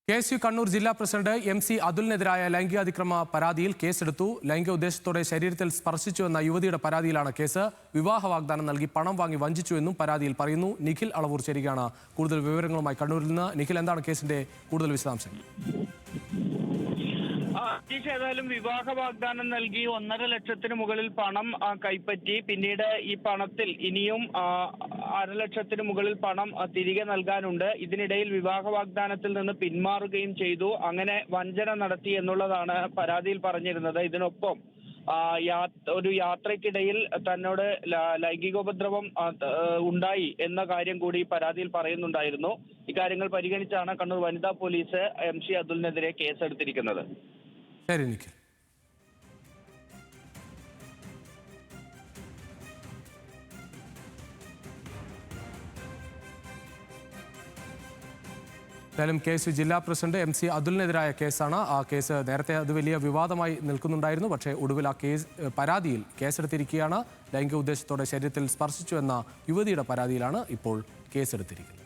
KSU Kannur ജില്ലാ president MC അതുലിനെതിരായ ലൈംഗികാതിക്രമ പരാതിയിൽ കേസെടുത്തു. ലൈംഗിക ഉദ്ദേശത്തോടെ ശരീരത്തിൽ സ്പർശിച്ചുവെന്ന യുവതിയുടെ പരാതിയിലാണ് കേസ്. വിവാഹ വാഗ്ദാനം നൽകി പണം വാങ്ങി വഞ്ചിച്ചുവെന്നും പരാതിയിൽ പറയുന്നു. നിഖിൽ അളവൂർ ചേരുകയാണ് കൂടുതൽ വിവരങ്ങളുമായി കണ്ണൂരിൽ നിന്ന്. നിഖിൽ, എന്താണ് കേസിന്റെ കൂടുതൽ വിശദാംശങ്ങൾ? ഏതായാലും വിവാഹ വാഗ്ദാനം നൽകി 1.5 ലക്ഷത്തിന് മുകളിൽ പണം കൈപ്പറ്റി. പിന്നീട് ഈ പണത്തിൽ ഇനിയും 1/2 ലക്ഷത്തിന് മുകളിൽ പണം തിരികെ നൽകാനുണ്ട്. ഇതിനിടയിൽ വിവാഹ വാഗ്ദാനത്തിൽ നിന്ന് പിന്മാറുകയും ചെയ്തു. അങ്ങനെ വഞ്ചന നടത്തി എന്നുള്ളതാണ് പരാതിയിൽ പറഞ്ഞിരുന്നത്. ഇതിനൊപ്പം ഒരു യാത്രയ്ക്കിടയിൽ തന്നോട് ലൈംഗികോപദ്രവം ഉണ്ടായി എന്ന കാര്യം കൂടി പരാതിയിൽ പറയുന്നുണ്ടായിരുന്നു. ഇക്കാര്യങ്ങൾ പരിഗണിച്ചാണ് കണ്ണൂർ വനിതാ പോലീസ് MC അതുലിനെതിരെ കേസെടുത്തിരിക്കുന്നത്. ശരി നിഖിൽ. എന്തായാലും KSU ജില്ലാ പ്രസിഡന്റ് MC അതുലിനെതിരായ കേസാണ്. ആ കേസ് നേരത്തെ അത് വലിയ വിവാദമായി നിൽക്കുന്നുണ്ടായിരുന്നു. പക്ഷേ ഒടുവിൽ ആ പരാതിയിൽ കേസെടുത്തിരിക്കുകയാണ്. ലൈംഗിക ഉദ്ദേശത്തോടെ ശരീരത്തിൽ സ്പർശിച്ചു എന്ന യുവതിയുടെ പരാതിയിലാണ് ഇപ്പോൾ കേസെടുത്തിരിക്കുന്നത്.